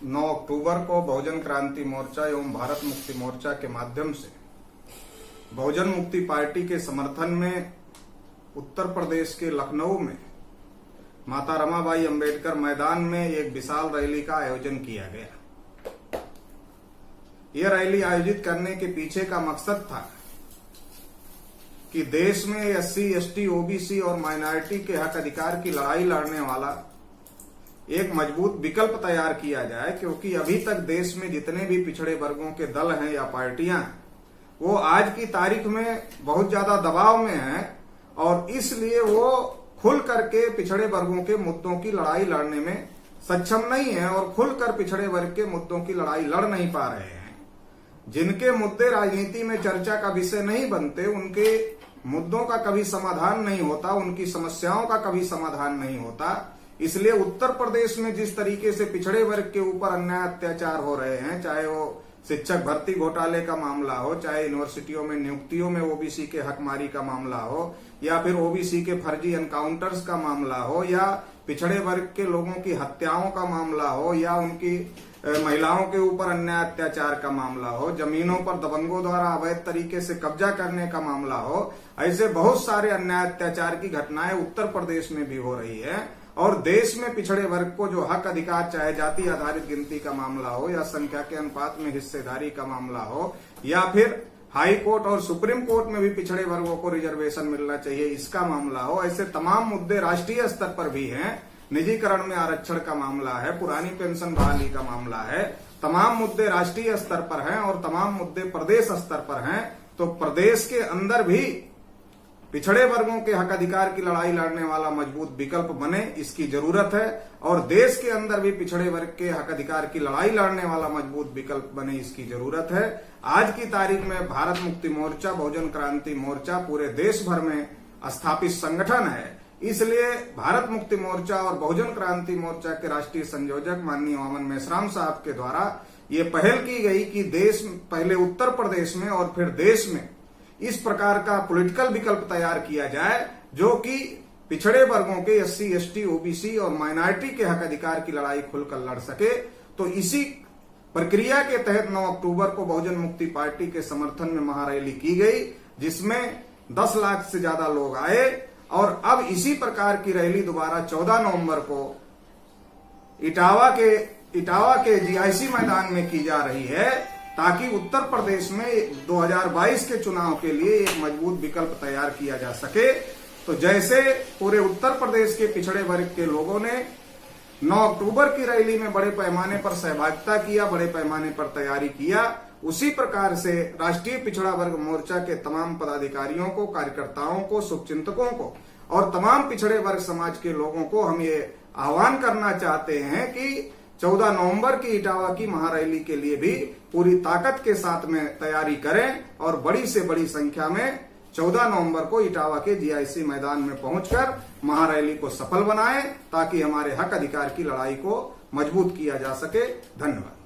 9 अक्टूबर को बहुजन क्रांति मोर्चा एवं भारत मुक्ति मोर्चा के माध्यम से बहुजन मुक्ति पार्टी के समर्थन में उत्तर प्रदेश के लखनऊ में माता रमाबाई अंबेडकर मैदान में एक विशाल रैली का आयोजन किया गया। यह रैली आयोजित करने के पीछे का मकसद था कि देश में एससी, एसटी, ओबीसी और माइनॉरिटी के हक अधिकार की लड़ाई लड़ने वाला एक मजबूत विकल्प तैयार किया जाए, क्योंकि अभी तक देश में जितने भी पिछड़े वर्गों के दल हैं या पार्टियां हैं वो आज की तारीख में बहुत ज्यादा दबाव में हैं और इसलिए वो खुल करके पिछड़े वर्गों के मुद्दों की लड़ाई लड़ने में सक्षम नहीं है और खुलकर पिछड़े वर्ग के मुद्दों की लड़ाई लड़ नहीं पा रहे हैं। जिनके मुद्दे राजनीति में चर्चा का विषय नहीं बनते, उनके मुद्दों का कभी समाधान नहीं होता, उनकी समस्याओं का कभी समाधान नहीं होता। इसलिए उत्तर प्रदेश में जिस तरीके से पिछड़े वर्ग के ऊपर अन्याय अत्याचार हो रहे हैं, चाहे वो शिक्षक भर्ती घोटाले का मामला हो, चाहे यूनिवर्सिटियों में नियुक्तियों में ओबीसी के हकमारी का मामला हो, या फिर ओबीसी के फर्जी एनकाउंटर्स का मामला हो, या पिछड़े वर्ग के लोगों की हत्याओं का मामला हो, या उनकी महिलाओं के ऊपर अन्याय अत्याचार का मामला हो, जमीनों पर दबंगों द्वारा अवैध तरीके से कब्जा करने का मामला हो, ऐसे बहुत सारे अन्याय अत्याचार की घटनाएं उत्तर प्रदेश में भी हो रही है। और देश में पिछड़े वर्ग को जो हक अधिकार, चाहे जाति आधारित गिनती का मामला हो, या संख्या के अनुपात में हिस्सेदारी का मामला हो, या फिर हाई कोर्ट और सुप्रीम कोर्ट में भी पिछड़े वर्गों को रिजर्वेशन मिलना चाहिए, इसका मामला हो, ऐसे तमाम मुद्दे राष्ट्रीय स्तर पर भी हैं। निजीकरण में आरक्षण का मामला है, पुरानी पेंशन बहाली का मामला है, तमाम मुद्दे राष्ट्रीय स्तर पर हैं और तमाम मुद्दे प्रदेश स्तर पर हैं। तो प्रदेश के अंदर भी पिछड़े वर्गों के हक अधिकार की लड़ाई लड़ने वाला मजबूत विकल्प बने, इसकी जरूरत है। और देश के अंदर भी पिछड़े वर्ग के हक अधिकार की लड़ाई लड़ने वाला मजबूत विकल्प बने, इसकी जरूरत है। आज की तारीख में भारत मुक्ति मोर्चा, बहुजन क्रांति मोर्चा पूरे देश भर में स्थापित संगठन है। इसलिए भारत मुक्ति मोर्चा और बहुजन क्रांति मोर्चा के राष्ट्रीय संयोजक माननीय वामन मेश्राम साहब के द्वारा ये पहल की गई कि देश पहले उत्तर प्रदेश में और फिर देश में इस प्रकार का पॉलिटिकल विकल्प तैयार किया जाए जो कि पिछड़े वर्गों के एससी, एसटी, ओबीसी और माइनॉरिटी के हक अधिकार की लड़ाई खुलकर लड़ सके। तो इसी प्रक्रिया के तहत 9 अक्टूबर को बहुजन मुक्ति पार्टी के समर्थन में महारैली की गई, जिसमें 10 लाख से ज्यादा लोग आए। और अब इसी प्रकार की रैली दोबारा 14 नवंबर को इटावा के जीआईसी मैदान में की जा रही है, ताकि उत्तर प्रदेश में 2022 के चुनाव के लिए एक मजबूत विकल्प तैयार किया जा सके। तो जैसे पूरे उत्तर प्रदेश के पिछड़े वर्ग के लोगों ने 9 अक्टूबर की रैली में बड़े पैमाने पर सहभागिता किया, बड़े पैमाने पर तैयारी किया, उसी प्रकार से राष्ट्रीय पिछड़ा वर्ग मोर्चा के तमाम पदाधिकारियों को, कार्यकर्ताओं को, शुभचिंतकों को और तमाम पिछड़े वर्ग समाज के लोगों को हम ये आह्वान करना चाहते हैं कि 14 नवंबर की इटावा की महारैली के लिए भी पूरी ताकत के साथ में तैयारी करें और बड़ी से बड़ी संख्या में 14 नवंबर को इटावा के जीआईसी मैदान में पहुंचकर महारैली को सफल बनाएं, ताकि हमारे हक अधिकार की लड़ाई को मजबूत किया जा सके। धन्यवाद।